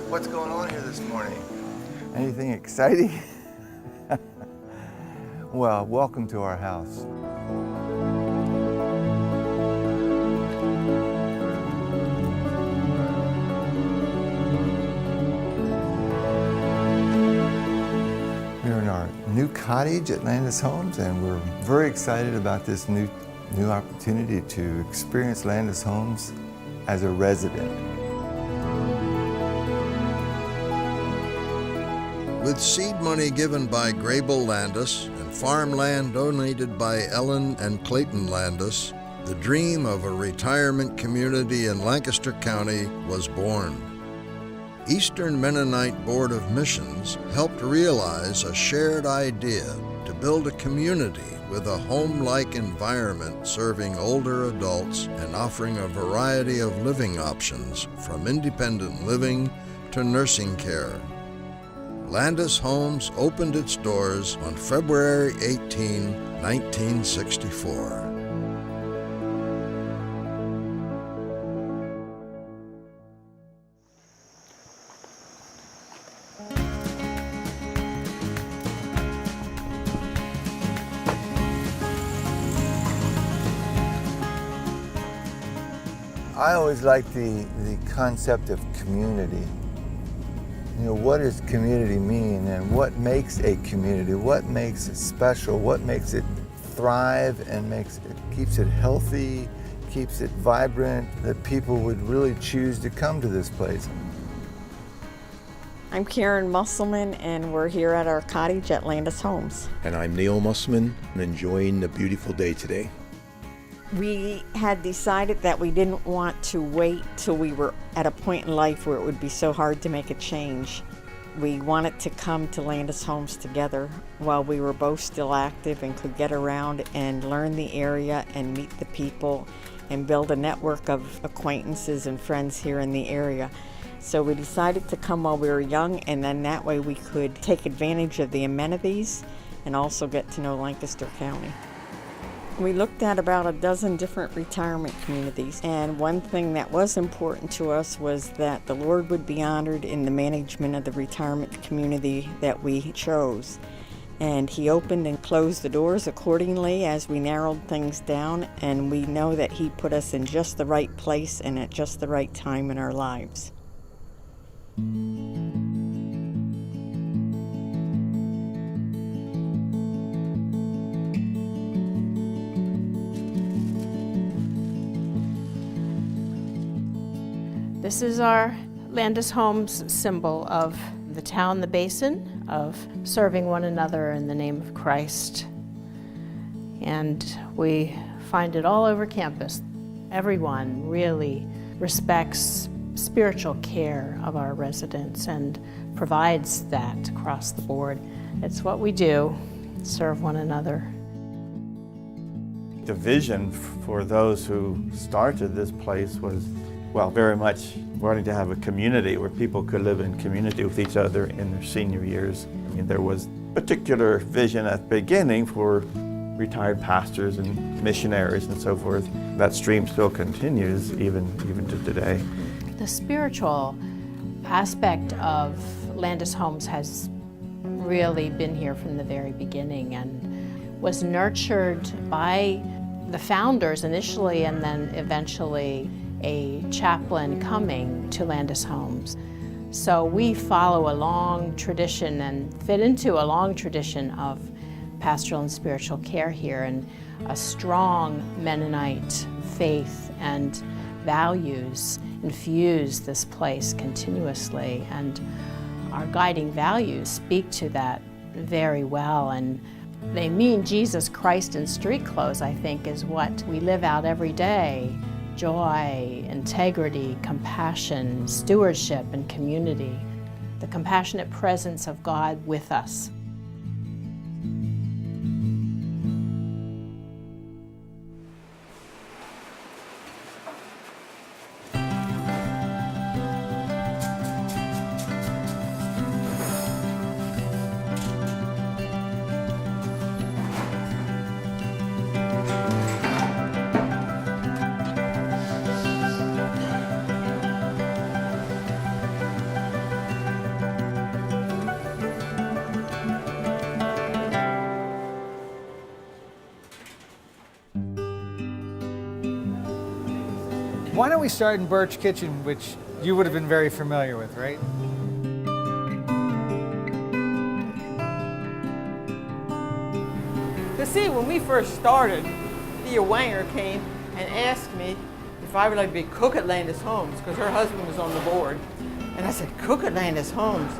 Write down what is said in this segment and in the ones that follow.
What's going on here this morning? Anything exciting? Well, welcome to our house. We're in our new cottage at Landis Homes, and we're very excited about this new opportunity to experience Landis Homes as a resident. With seed money given by Grable Landis and farmland donated by Ellen and Clayton Landis, the dream of a retirement community in Lancaster County was born. Eastern Mennonite Board of Missions helped realize a shared idea to build a community with a home-like environment serving older adults and offering a variety of living options from independent living to nursing care. Landis Homes opened its doors on February 18, 1964. I always like the concept of community. You know, what does community mean, and what makes a community? What makes it special? What makes it thrive and keeps it healthy, keeps it vibrant, that people would really choose to come to this place? I'm Karen Musselman, and we're here at our cottage at Landis Homes. And I'm Neil Musselman, and enjoying the beautiful day today. We had decided that we didn't want to wait till we were at a point in life where it would be so hard to make a change. We wanted to come to Landis Homes together while we were both still active and could get around and learn the area and meet the people and build a network of acquaintances and friends here in the area. So we decided to come while we were young, and then that way we could take advantage of the amenities and also get to know Lancaster County. We looked at about a dozen different retirement communities, and one thing that was important to us was that the Lord would be honored in the management of the retirement community that we chose. And He opened and closed the doors accordingly as we narrowed things down, and we know that He put us in just the right place and at just the right time in our lives. This is our Landis Homes symbol of the town, the basin, of serving one another in the name of Christ. And we find it all over campus. Everyone really respects spiritual care of our residents and provides that across the board. It's what we do, serve one another. The vision for those who started this place was, well, very much wanting to have a community where people could live in community with each other in their senior years. I mean, there was particular vision at the beginning for retired pastors and missionaries and so forth. That stream still continues even to today. The spiritual aspect of Landis Homes has really been here from the very beginning and was nurtured by the founders initially, and then eventually a chaplain coming to Landis Homes. So we follow a long tradition and fit into a long tradition of pastoral and spiritual care here, and a strong Mennonite faith and values infuse this place continuously, and our guiding values speak to that very well, and they mean Jesus Christ in street clothes, I think, is what we live out every day. Joy, integrity, compassion, stewardship, and community. The compassionate presence of God with us. Why don't we start in Birch Kitchen, which you would have been very familiar with, right? See, when we first started, Thea Wanger came and asked me if I would like to be cook at Landis Homes, because her husband was on the board. And I said, cook at Landis Homes?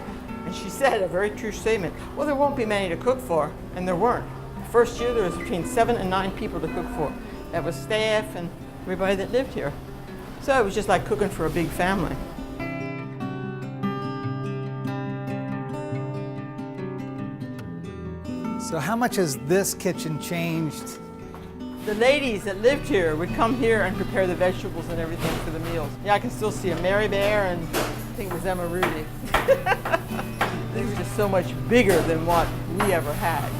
And she said a very true statement, well, there won't be many to cook for, and there weren't. The first year there was between 7 and 9 people to cook for. That was staff and everybody that lived here. So it was just like cooking for a big family. So how much has this kitchen changed? The ladies that lived here would come here and prepare the vegetables and everything for the meals. Yeah, I can still see a Mary Bear and I think it was Emma Rudy. They were just so much bigger than what we ever had.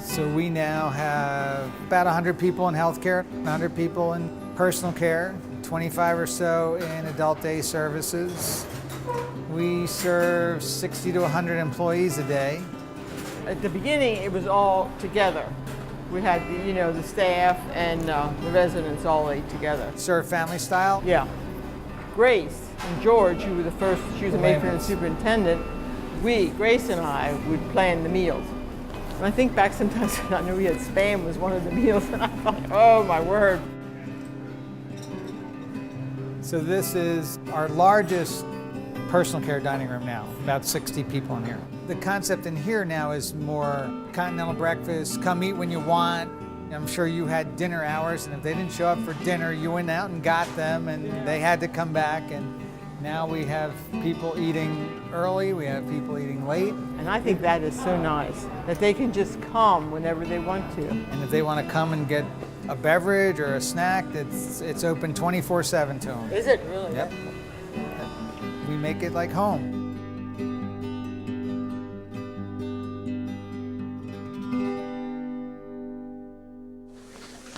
So we now have about 100 people in healthcare, 100 people in personal care, 25 or so in adult day services. We serve 60 to 100 employees a day. At the beginning, it was all together. We had the staff and the residents all ate together. Serve family style? Yeah. Grace and George, who were the first, she was a matron and superintendent, Grace and I would plan the meals. And I think back sometimes I knew we had Spam was one of the meals and I thought, oh my word. So this is our largest personal care dining room now, about 60 people in here. The concept in here now is more continental breakfast, come eat when you want. I'm sure you had dinner hours, and if they didn't show up for dinner, you went out and got them, and they had to come back. And now we have people eating early, we have people eating late. And I think that is so nice, that they can just come whenever they want to. And if they want to come and get a beverage or a snack, it's open 24/7 to them. Is it really? Yep. We make it like home.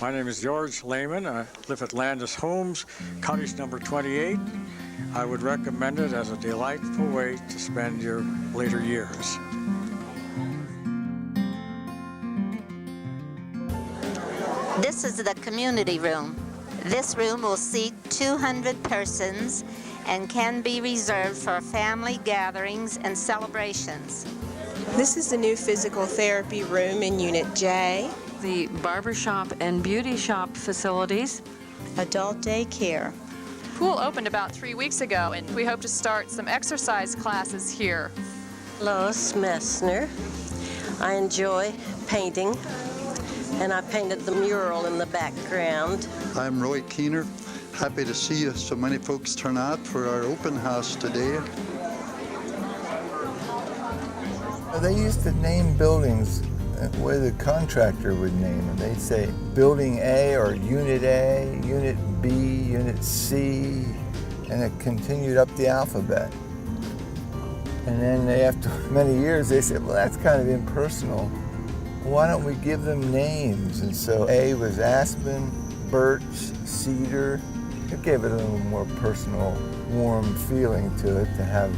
My name is George Lehman. I live at Landis Homes, cottage number 28. I would recommend it as a delightful way to spend your later years. This is the community room. This room will seat 200 persons and can be reserved for family gatherings and celebrations. This is the new physical therapy room in Unit J. The barbershop and beauty shop facilities. Adult daycare. Pool opened about 3 weeks ago, and we hope to start some exercise classes here. Lois Messner. I enjoy painting, and I painted the mural in the background. I'm Roy Keener. Happy to see so many folks turn out for our open house today. They used to name buildings the way the contractor would name them. They'd say Building A or Unit A, Unit B, Unit C, and it continued up the alphabet. And then after many years, they said, well, that's kind of impersonal. Why don't we give them names? And so A was Aspen, Birch, Cedar. It gave it a little more personal, warm feeling to it to have.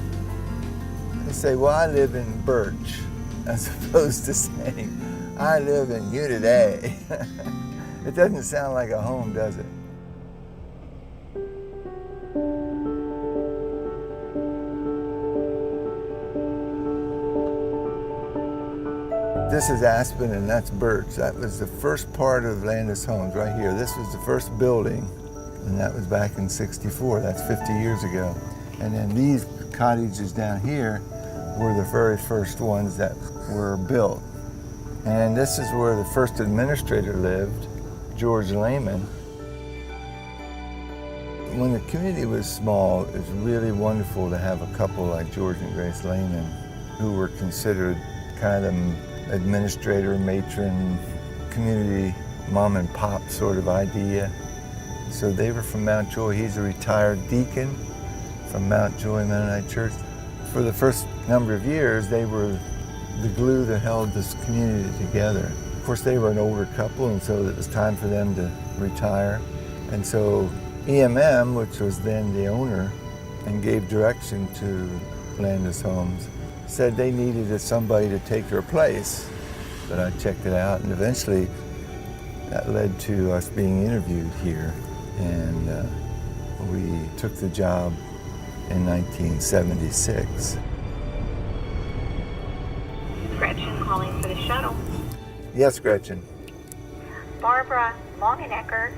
They say, well, I live in Birch, as opposed to saying, I live in Unit A. It doesn't sound like a home, does it? This is Aspen and that's Birch. That was the first part of Landis Homes right here. This was the first building, and that was back in '64. That's 50 years ago. And then these cottages down here were the very first ones that were built. And this is where the first administrator lived, George Lehman. When the community was small, it was really wonderful to have a couple like George and Grace Lehman, who were considered kind of administrator, matron, community mom and pop sort of idea. So they were from Mount Joy. He's a retired deacon from Mount Joy Mennonite Church. For the first number of years, they were the glue that held this community together. Of course, they were an older couple, and so it was time for them to retire. And so which was then the owner and gave direction to Landis Homes, said they needed somebody to take their place. But I checked it out, and eventually that led to us being interviewed here. And we took the job in 1976. Gretchen calling for the shuttle. Yes, Gretchen. Barbara Longenecker,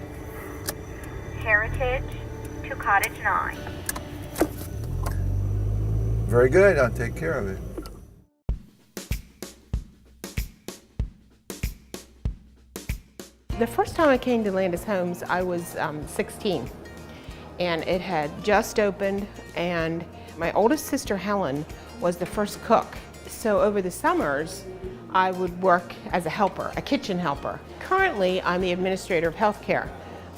Heritage to Cottage 9. Very good, I'll take care of it. The first time I came to Landis Homes, I was 16, and it had just opened, and my oldest sister, Helen, was the first cook. So over the summers, I would work as a helper, a kitchen helper. Currently, I'm the administrator of healthcare,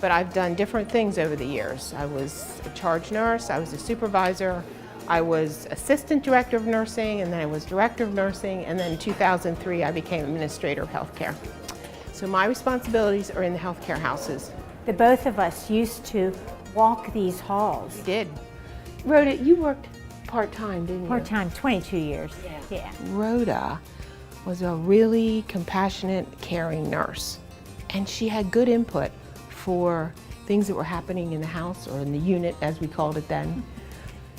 but I've done different things over the years. I was a charge nurse, I was a supervisor, I was assistant director of nursing, and then I was director of nursing, and then in 2003, I became administrator of healthcare. So my responsibilities are in the healthcare houses. The both of us used to walk these halls. We did. Rhoda, you worked part-time, didn't you? Part-time, 22 years. Yeah. Rhoda was a really compassionate, caring nurse. And she had good input for things that were happening in the house, or in the unit as we called it then.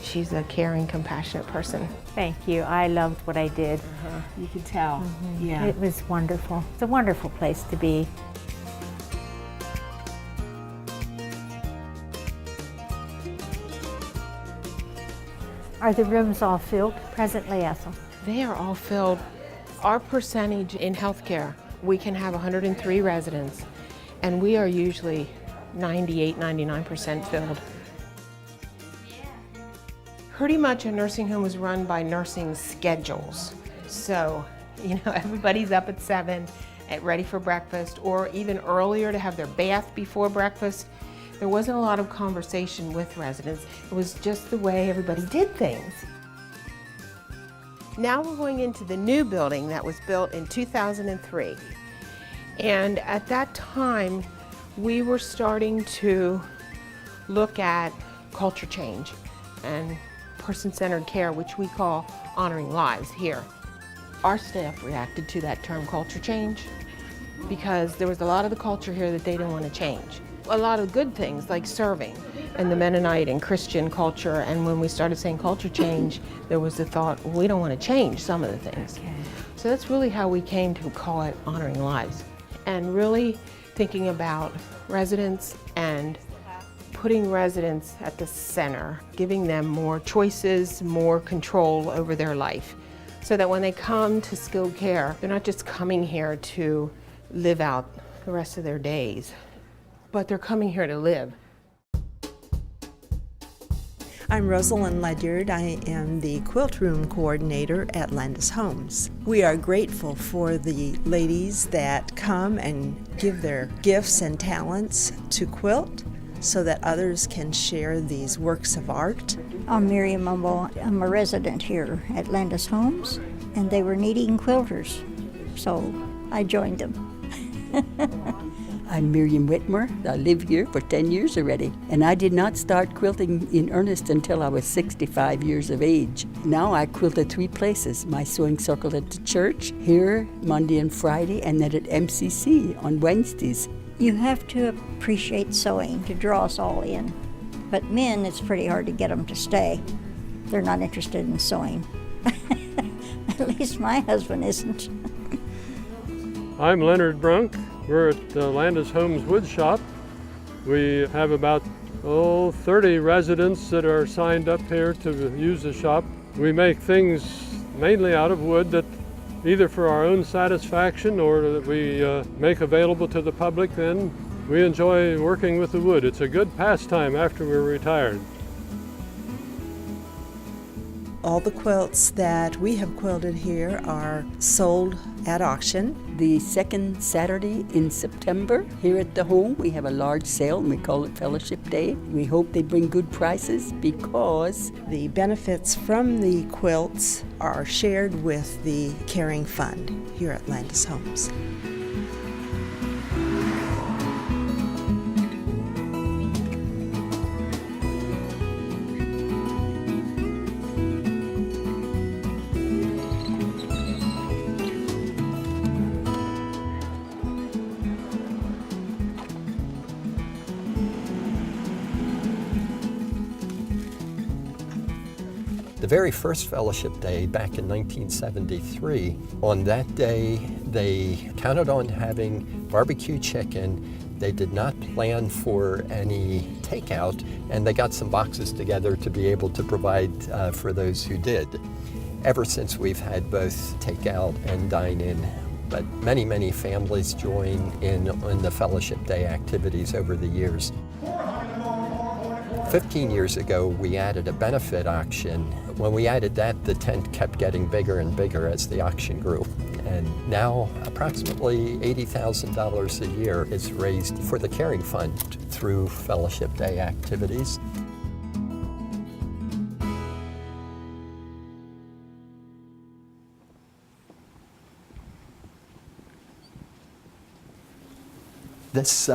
She's a caring, compassionate person. Thank you. I loved what I did. You could tell. Yeah. It was wonderful. It's a wonderful place to be. Are the rooms all filled presently, Ethel? They are all filled. Our percentage in healthcare, we can have 103 residents, and we are usually 98, 99% filled. Pretty much a nursing home is run by nursing schedules. So, everybody's up at 7, ready for breakfast, or even earlier to have their bath before breakfast. There wasn't a lot of conversation with residents. It was just the way everybody did things. Now we're going into the new building that was built in 2003. And at that time, we were starting to look at culture change and person-centered care, which we call honoring lives here. Our staff reacted to that term culture change because there was a lot of the culture here that they didn't want to change. A lot of good things like serving and the Mennonite and Christian culture, and when we started saying culture change, there was the thought, well, we don't want to change some of the things. Okay. So that's really how we came to call it honoring lives, and really thinking about residents and putting residents at the center, giving them more choices, more control over their life, so that when they come to skilled care, they're not just coming here to live out the rest of their days, but they're coming here to live. I'm Rosalind Ledyard. I am the quilt room coordinator at Landis Homes. We are grateful for the ladies that come and give their gifts and talents to quilt, so that others can share these works of art. I'm Miriam Mumble. I'm a resident here at Landis Homes, and they were needing quilters, so I joined them. I'm Miriam Whitmer. I live here for 10 years already, and I did not start quilting in earnest until I was 65 years of age. Now I quilt at 3 places: my sewing circle at the church, here Monday and Friday, and then at MCC on Wednesdays. You have to appreciate sewing to draw us all in. But men, it's pretty hard to get them to stay. They're not interested in sewing. At least my husband isn't. I'm Leonard Brunk. We're at Landis Homes Wood Shop. We have about 30 residents that are signed up here to use the shop. We make things mainly out of wood that either for our own satisfaction or that we make available to the public. Then we enjoy working with the wood. It's a good pastime after we're retired. All the quilts that we have quilted here are sold at auction. The second Saturday in September, here at the home, we have a large sale, and we call it Fellowship Day. We hope they bring good prices because the benefits from the quilts are shared with the Caring Fund here at Landis Homes. very first Fellowship Day back in 1973, on that day they counted on having barbecue chicken. They did not plan for any takeout, and they got some boxes together to be able to provide for those who did. Ever since, we've had both takeout and dine-in, but many, many families join in on the Fellowship Day activities over the years. 15 years ago, we added a benefit auction. When we added that, the tent kept getting bigger and bigger as the auction grew. And now approximately $80,000 a year is raised for the Caring Fund through Fellowship Day activities. This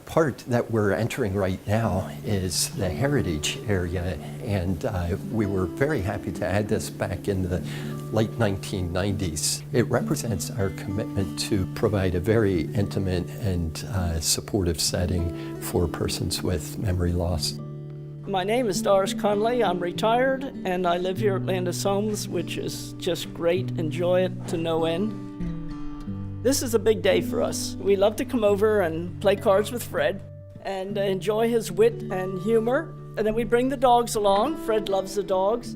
part that we're entering right now is the heritage area, and we were very happy to add this back in the late 1990s. It represents our commitment to provide a very intimate and supportive setting for persons with memory loss. My name is Doris Conley. I'm retired, and I live here at Landis Homes, which is just great. Enjoy it to no end. This is a big day for us. We love to come over and play cards with Fred and enjoy his wit and humor. And then we bring the dogs along. Fred loves the dogs.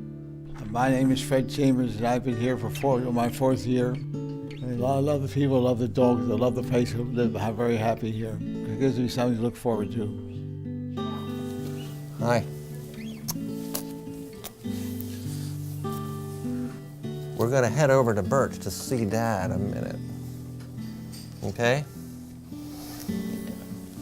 My name is Fred Chambers, and I've been here for my fourth year. And I love the people, love the dogs, I love the place who live. I'm very happy here. It gives me something to look forward to. Hi. We're going to head over to Birch to see Dad a minute. Okay?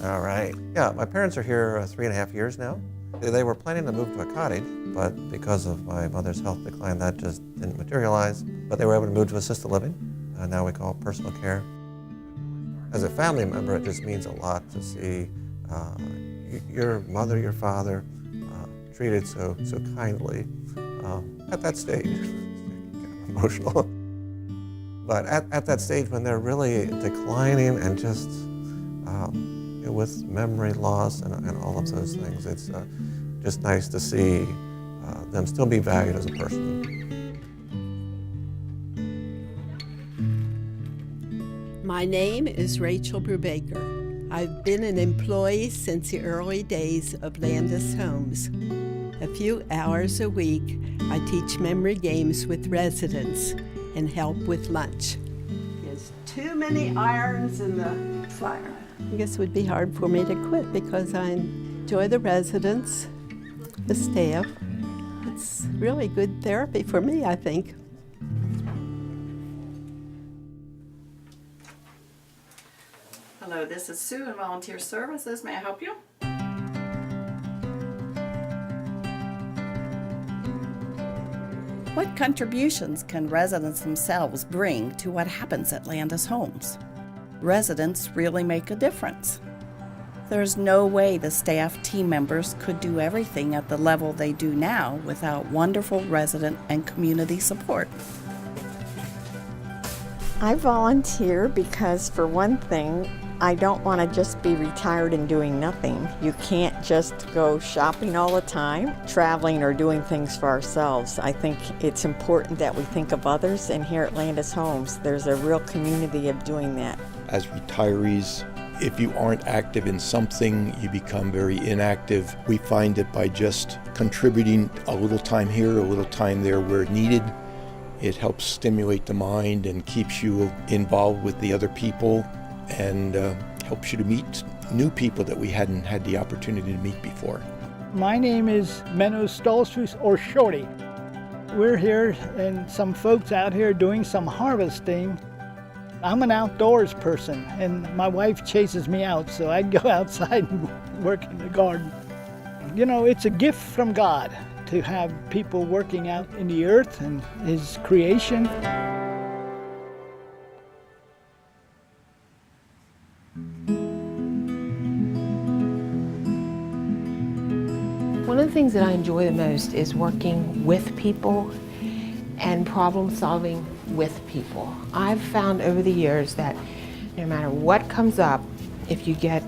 All right. Yeah, my parents are here 3.5 years now. They were planning to move to a cottage, but because of my mother's health decline, that just didn't materialize. But they were able to move to assisted living, now we call it personal care. As a family member, it just means a lot to see your mother, your father treated so kindly at that stage. It's kind of emotional. But at that stage when they're really declining and just with memory loss and all of those things, it's just nice to see them still be valued as a person. My name is Rachel Brubaker. I've been an employee since the early days of Landis Homes. A few hours a week, I teach memory games with residents and help with lunch. There's too many irons in the fire. I guess it would be hard for me to quit because I enjoy the residents, the staff. It's really good therapy for me, I think. Hello, this is Sue in Volunteer Services. May I help you? What contributions can residents themselves bring to what happens at Landis Homes? Residents really make a difference. There's no way the staff team members could do everything at the level they do now without wonderful resident and community support. I volunteer because, for one thing, I don't want to just be retired and doing nothing. You can't just go shopping all the time, traveling or doing things for ourselves. I think it's important that we think of others, and here at Landis Homes, there's a real community of doing that. As retirees, if you aren't active in something, you become very inactive. We find that by just contributing a little time here, a little time there where needed, it helps stimulate the mind and keeps you involved with the other people, and helps you to meet new people that we hadn't had the opportunity to meet before. My name is Menno Stolstrus, or Shorty. We're here and some folks out here doing some harvesting. I'm an outdoors person, and my wife chases me out, so I go outside and work in the garden. You know, it's a gift from God to have people working out in the earth and His creation. One of the things that I enjoy the most is working with people and problem solving with people. I've found over the years that no matter what comes up, if you get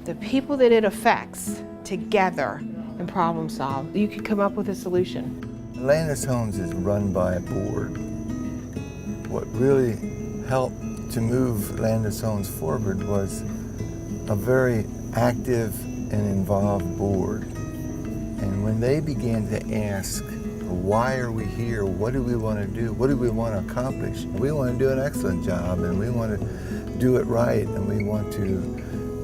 the people that it affects together and problem solve, you can come up with a solution. Landis Homes is run by a board. What really helped to move Landis Homes forward was a very active and involved board. And when they began to ask, why are we here? What do we want to do? What do we want to accomplish? We want to do an excellent job, and we want to do it right, and we want to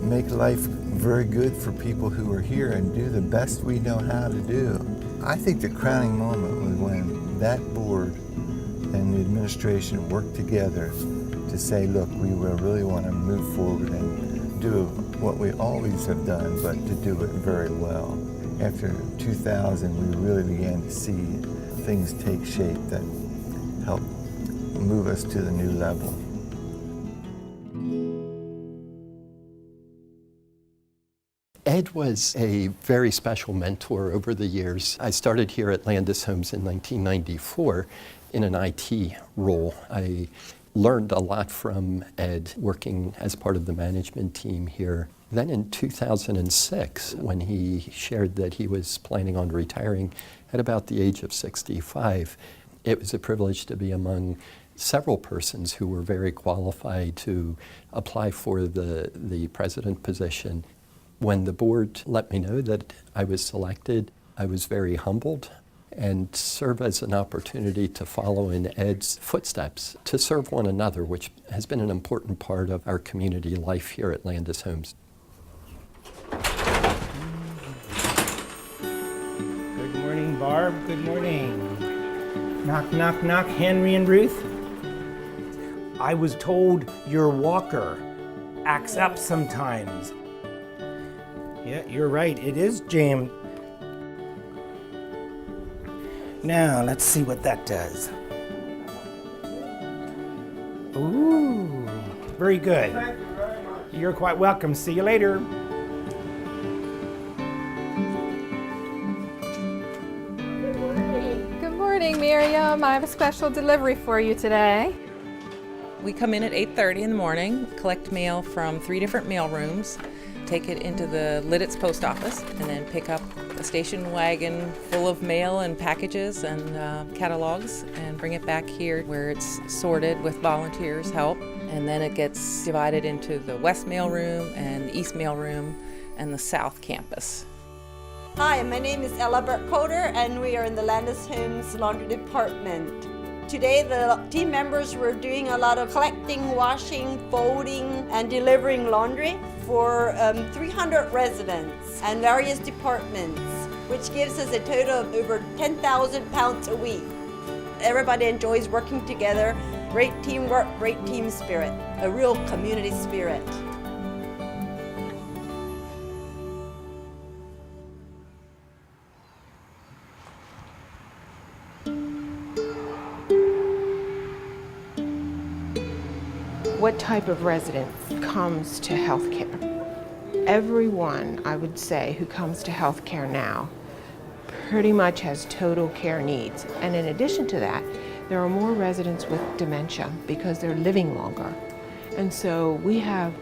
make life very good for people who are here and do the best we know how to do. I think the crowning moment was when that board and the administration worked together to say, look, we really want to move forward and do what we always have done, but to do it very well. After 2000, we really began to see things take shape that helped move us to the new level. Ed was a very special mentor over the years. I started here at Landis Homes in 1994 in an IT role. I learned a lot from Ed working as part of the management team here. Then in 2006, when he shared that he was planning on retiring at about the age of 65, it was a privilege to be among several persons who were very qualified to apply for the president position. When the board let me know that I was selected, I was very humbled and serve as an opportunity to follow in Ed's footsteps, to serve one another, which has been an important part of our community life here at Landis Homes. Good morning, Barb. Good morning. Knock, knock, knock. Henry and Ruth? I was told your walker acts up sometimes. Yeah, you're right. It is jammed. Now, let's see what that does. Ooh, very good. Thank you very much. You're quite welcome. See you later. Good morning, Miriam. I have a special delivery for you today. We come in at 8:30 in the morning, collect mail from 3 different mail rooms, take it into the Lidditz post office, and then pick up a station wagon full of mail and packages and catalogs and bring it back here where it's sorted with volunteers' help. And then it gets divided into the West Mail Room and the East Mail Room and the South Campus. Hi, my name is Ella Burke-Coder, and we are in the Landis Homes Laundry Department. Today, the team members were doing a lot of collecting, washing, folding, and delivering laundry for 300 residents and various departments, which gives us a total of over 10,000 pounds a week. Everybody enjoys working together. Great teamwork, great team spirit, a real community spirit. What type of resident comes to healthcare? Everyone, I would say, who comes to healthcare now pretty much has total care needs. And in addition to that, there are more residents with dementia because they're living longer. And so we have,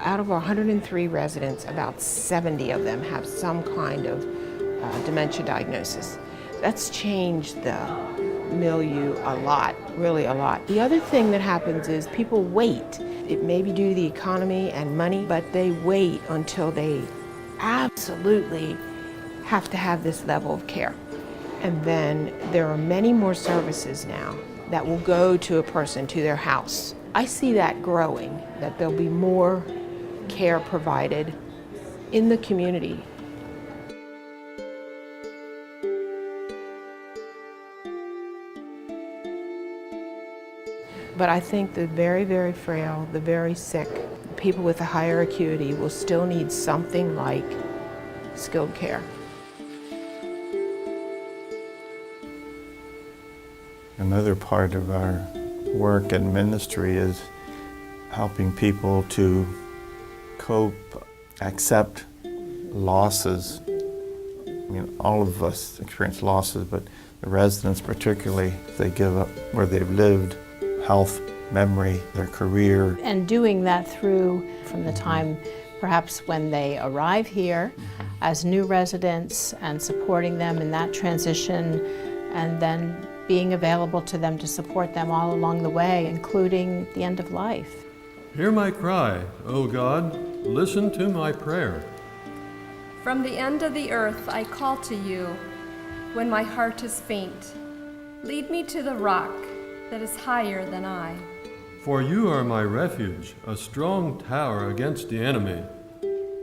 out of our 103 residents, about 70 of them have some kind of dementia diagnosis. That's changed the milieu a lot, really a lot. The other thing that happens is people wait. It may be due to the economy and money, but they wait until they absolutely have to have this level of care. And then there are many more services now that will go to a person to their house. I see that growing, that there'll be more care provided in the community. But I think the very, very frail, the very sick, people with a higher acuity will still need something like skilled care. Another part of our work and ministry is helping people to cope, accept losses. I mean, all of us experience losses, but the residents particularly, they give up where they've lived, health, memory, their career. And doing that through from the time perhaps when they arrive here as new residents and supporting them in that transition and then being available to them to support them all along the way, including the end of life. Hear my cry, O God, listen to my prayer. From the end of the earth I call to you when my heart is faint. Lead me to the rock that is higher than I. For you are my refuge, a strong tower against the enemy.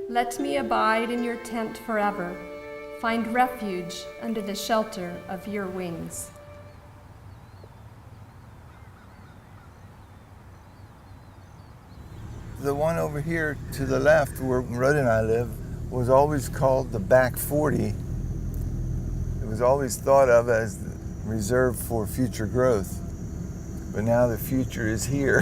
Let me abide in your tent forever, find refuge under the shelter of your wings. The one over here to the left, where Rudd and I live, was always called the back 40. It was always thought of as reserved for future growth. But now the future is here.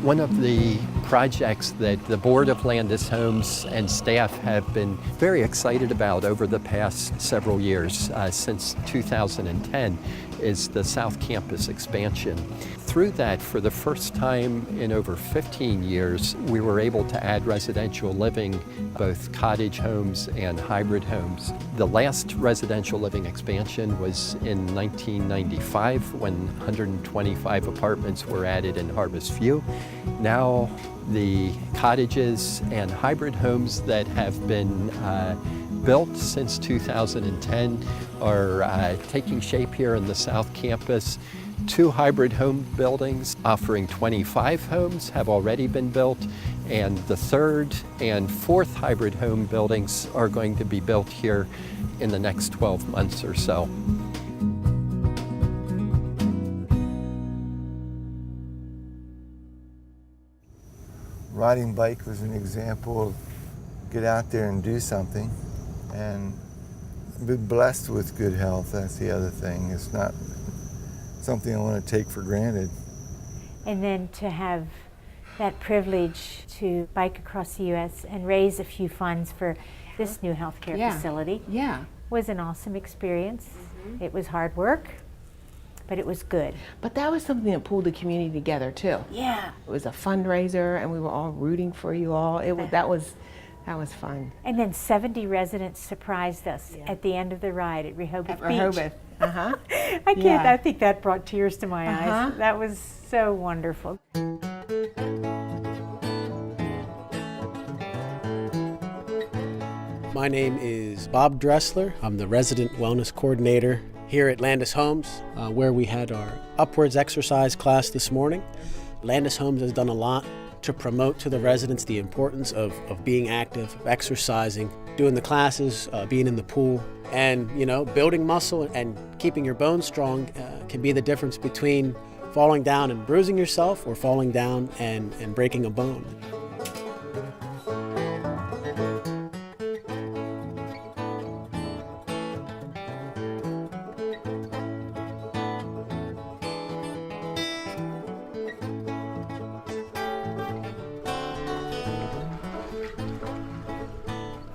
One of the projects that the Board of Landis Homes and staff have been very excited about over the past several years, since 2010, is the South Campus expansion. Through that, for the first time in over 15 years, we were able to add residential living, both cottage homes and hybrid homes. The last residential living expansion was in 1995 when 125 apartments were added in Harvest View. Now the cottages and hybrid homes that have been built since 2010 are taking shape here in the South Campus. 2 hybrid home buildings offering 25 homes have already been built, and the 3rd and 4th hybrid home buildings are going to be built here in the next 12 months or so. Riding bike was an example of get out there and do something, and be blessed with good health. That's the other thing. It's not something I want to take for granted. And then to have that privilege to bike across the U.S. and raise a few funds for this new healthcare facility was an awesome experience. It was hard work, but it was good. But that was something that pulled the community together too. Yeah. It was a fundraiser, and we were all rooting for you all. That was fun. And then 70 residents surprised us at the end of the ride at Rehoboth Beach. Rehoboth. I think that brought tears to my eyes. That was so wonderful. My name is Bob Dressler. I'm the resident wellness coordinator here at Landis Homes, where we had our upwards exercise class this morning. Landis Homes has done a lot to promote to the residents the importance of being active, of exercising, doing the classes, being in the pool. And, building muscle and keeping your bones strong can be the difference between falling down and bruising yourself or falling down and breaking a bone.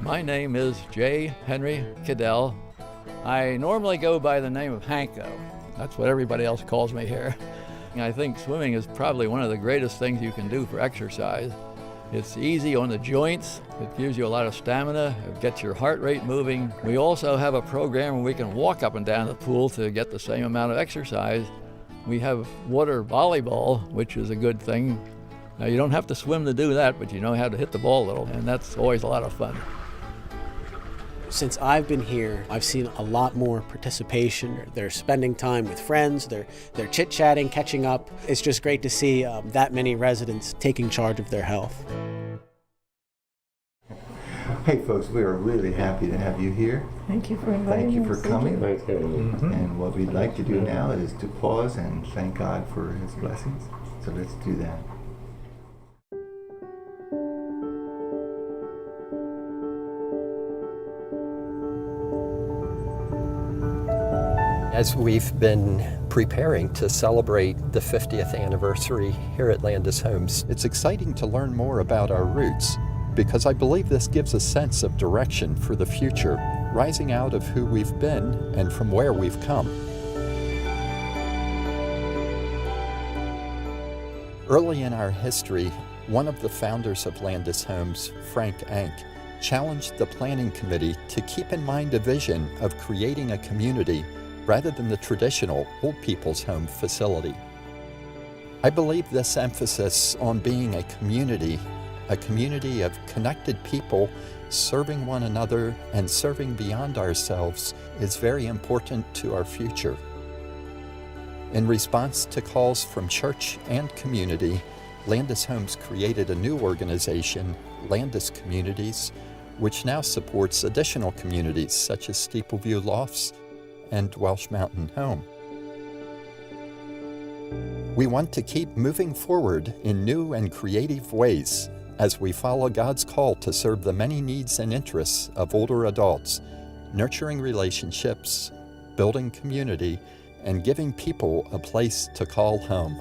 My name is J. Henry Cadell. I normally go by the name of Hanko. That's what everybody else calls me here. I think swimming is probably one of the greatest things you can do for exercise. It's easy on the joints, it gives you a lot of stamina, it gets your heart rate moving. We also have a program where we can walk up and down the pool to get the same amount of exercise. We have water volleyball, which is a good thing. Now you don't have to swim to do that, but you know how to hit the ball a little, and that's always a lot of fun. Since I've been here, I've seen a lot more participation. They're spending time with friends, they're chit-chatting, catching up. It's just great to see that many residents taking charge of their health. Hey folks, we are really happy to have you here. Thank you for inviting us. Thank you for coming. Thanks, And what we'd like to do now is to pause and thank God for His blessings. So let's do that. As we've been preparing to celebrate the 50th anniversary here at Landis Homes, it's exciting to learn more about our roots, because I believe this gives a sense of direction for the future, rising out of who we've been and from where we've come. Early in our history, one of the founders of Landis Homes, Frank Ank, challenged the planning committee to keep in mind a vision of creating a community rather than the traditional old people's home facility. I believe this emphasis on being a community of connected people serving one another and serving beyond ourselves, is very important to our future. In response to calls from church and community, Landis Homes created a new organization, Landis Communities, which now supports additional communities such as Steepleview Lofts and Welsh Mountain Home. We want to keep moving forward in new and creative ways as we follow God's call to serve the many needs and interests of older adults, nurturing relationships, building community, and giving people a place to call home.